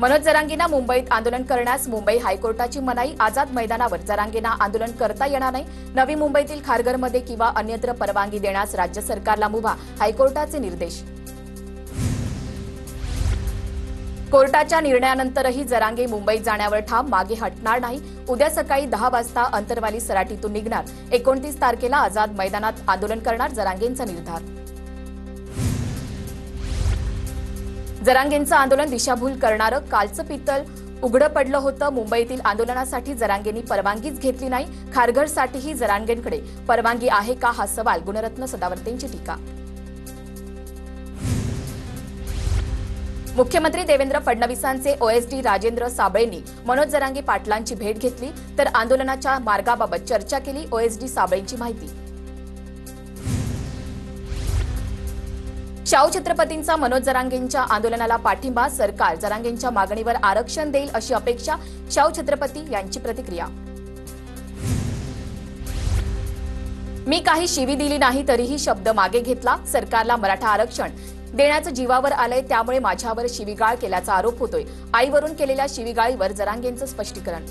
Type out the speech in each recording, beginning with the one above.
मनोज जरांगेंना मुंबईत आंदोलन करण्यास मुंबई हायकोर्टाची मनाई। आझाद मैदानावर जरांगेंना आंदोलन करता येणार नाही। नवी मुंबईतील खारघरमध्ये किंवा अन्यत्र परवानगी देण्यास राज्य सरकारला मुभा। हायकोर्टाचे निर्देश। कोर्टाच्या निर्णयानंतरही जरांगे मुंबईत जाण्यावर ठाम, मागे हटणार नाही। उद्या सकाळी 10 वाजता अंतरवाली सराटीतून निघणार। 29 तारखेला आझाद मैदानात आंदोलन करणार जरांगेंचा निर्धार। जरांगेंचं आंदोलन दिशाभूल करणारं कालचं पित्तल उघडं पडलं होतं। मुंबईतील आंदोलनासाठी जरांगेंनी परवानगीच घेतली नाही। खारघरसाठीही जरांगेंकडे परवानगी आहे का, हा सवाल। गुणरत्न सदावर्तेंची टीका। मुख्यमंत्री देवेंद्र फडणवीसांचे ओएसडी राजेंद्र साबळेंनी मनोज जरांगे पाटलांची भेट घेतली, तर आंदोलनाच्या मार्गाबाबत चर्चा केली। ओएसडी साबळेंची माहिती। शाहू छत्रपतींचा मनोज जरांगेंच्या आंदोलनाला पाठिंबा। सरकार जरांगेंच्या मागणीवर आरक्षण देईल अशी अपेक्षा। शाहू छत्रपती यांची प्रतिक्रिया। मी काही शिवी दिली नाही तरीही शब्द मागे घेतला। सरकारला मराठा आरक्षण देण्याचं जीवावर आलंय, त्यामुळे माझ्यावर शिवीगाळ केल्याचा आरोप होतोय। आईवरून केलेल्या शिवीगाळीवर जरांगेंचं स्पष्टीकरण।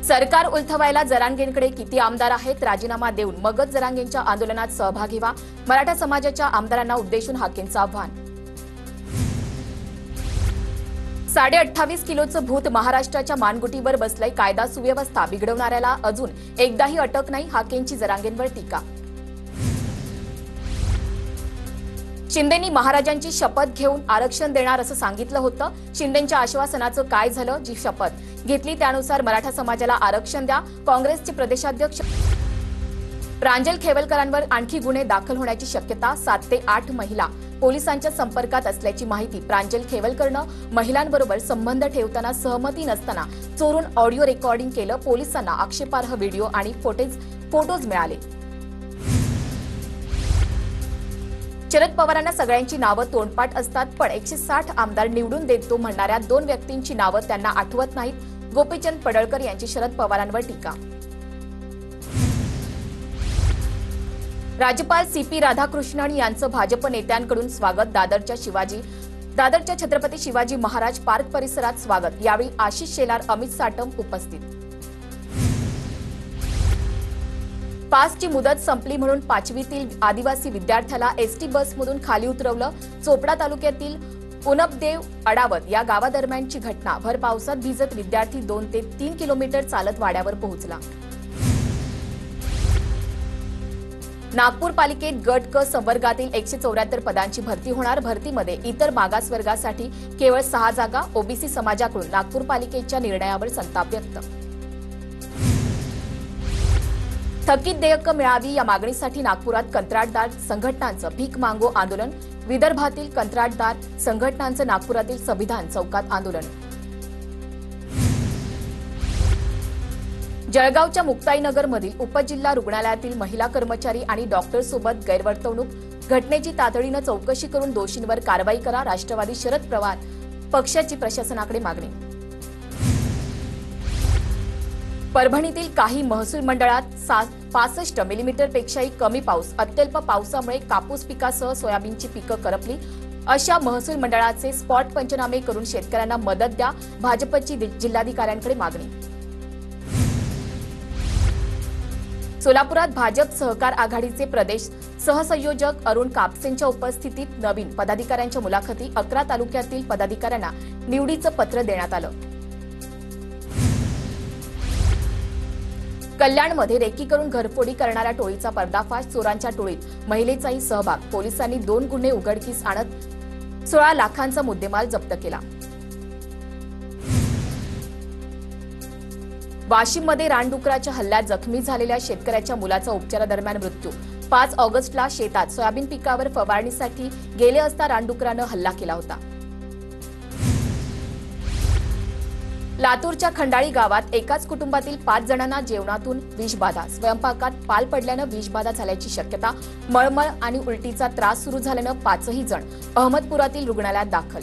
सरकार उलथवायला जरांगेंकडे किती आमदार आहेत? राजीनामा देऊन मगच जरांगेंच्या आंदोलनात सहभागी व्हा। मराठा समाजाच्या आमदारांना उद्देशून हाकेंचं आव्हान। 28.5 किलोचं भूत महाराष्ट्राच्या मानगुटीवर बसलंय। कायदा सुव्यवस्था बिघडवणाऱ्याला अजून एकदाही अटक नाही। हाकेंची जरांगेंवर टीका। शिंदेंनी महाराजांची शपथ घेऊन आरक्षण देणार असं सांगितलं होतं। शिंदेंच्या आश्वासनाचं काय झालं? जी शपथ घेतली त्यानुसार मराठा समाजाला आरक्षण द्या। काँग्रेसचे प्रदेशाध्यक्ष प्रांजल खेवलकरांवर आणखी गुन्हे दाखल होण्याची शक्यता। 7 ते 8 महिला पोलिसांच्या संपर्कात असल्याची माहिती। प्रांजल खेवलकरनं महिलांबरोबर संबंध ठेवताना सहमती नसताना चोरून ऑडिओ रेकॉर्डिंग केलं। पोलिसांना आक्षेपार्ह व्हिडिओ आणि फोटोज मिळाले। शरद पवारांना सगळ्यांची नावं तोंडपाठ असतात, पण 160 आमदार निवडून देतो म्हणणाऱ्या 2 व्यक्तींची नावं त्यांना आठवत नाहीत। गोपीचंद पडळकर यांची शरद पवारांवर टीका। राज्यपाल सीपी राधाकृष्णन यांचं भाजप नेत्यांकडून स्वागत। दादरच्या छत्रपती शिवाजी महाराज पार्क परिसरात स्वागत। यावेळी आशिष शेलार, अमित साटम उपस्थित। पासची मुदत संपली म्हणून 5वीतील आदिवासी विद्यार्थ्याला एसटी बसमधून खाली उतरवलं। चोपडा तालुक्यातील उनपदेव अडावत या गावादरम्यानची घटना। भर पावसात भिजत विद्यार्थी 2 ते 3 किलोमीटर चालत वाड्यावर पोहोचला। नागपूर पालिकेत गट क संवर्गातील 174 पदांची भरती होणार। भरतीमध्ये इतर मागासवर्गासाठी केवळ 6 जागा। ओबीसी समाजाकडून नागपूर पालिकेच्या निर्णयावर संताप व्यक्त। थकीत देयकं मिळावी या मागणीसाठी नागपुरात कंत्राटदार संघटनांचं भीक मागो आंदोलन। विदर्भातील कंत्राटदार संघटनांचं नागपुरातील संविधान चौकात आंदोलन। जळगावच्या मुक्ताईनगरमधील उपजिल्हा रुग्णालयातील महिला कर्मचारी आणि डॉक्टरसोबत गैरवर्तवणूक घटनेची तातडीनं चौकशी करून दोषींवर कारवाई करा। राष्ट्रवादी शरद पवार पक्षाची प्रशासनाकडे मागणी। परभणीतील काही महसूल मंडळात 65 मिलीमीटरपेक्षाही कमी पाऊस। अत्यल्प पावसामुळे कापूस पिकासह सोयाबीनची पिकं करपली। अशा महसूल मंडळाचे स्पॉट पंचनामे करून शेतकऱ्यांना मदत द्या। भाजपची जिल्हाधिकाऱ्यांकडे मागणी। सोलापुरात भाजप सहकार आघाडीचे प्रदेश सहसंयोजक अरुण कापसेंच्या उपस्थितीत नवीन पदाधिकाऱ्यांच्या मुलाखती। 11 तालुक्यातील पदाधिकाऱ्यांना निवडीचं पत्र देण्यात आलं। कल्याणमध्ये रेकी करून घरफोडी करणाऱ्या टोळीचा पर्दाफाश। चोरांच्या टोळीत महिलेचाही सहभाग। पोलिसांनी 2 गुन्हे उघडकीस आणत 16 लाखांचा मुद्देमाल जप्त केला। वाशिममध्ये रानडुकराच्या हल्ल्यात जखमी झालेल्या शेतकऱ्याच्या मुलाचा उपचारादरम्यान मृत्यू। 5 ऑगस्टला शेतात सोयाबीन पिकावर फवारणीसाठी गेले असता रानडुकरानं हल्ला केला होता। लातूरच्या खंडाळी गावात एकाच कुटुंबातील 5 जणांना जेवणातून विषबाधा। स्वयंपाकात पाल पडल्यानं विषबाधा झाल्याची शक्यता। मळमळ आणि उलटीचा त्रास सुरू झाल्यानं 5ही जण अहमदपुरातील रुग्णालयात दाखल।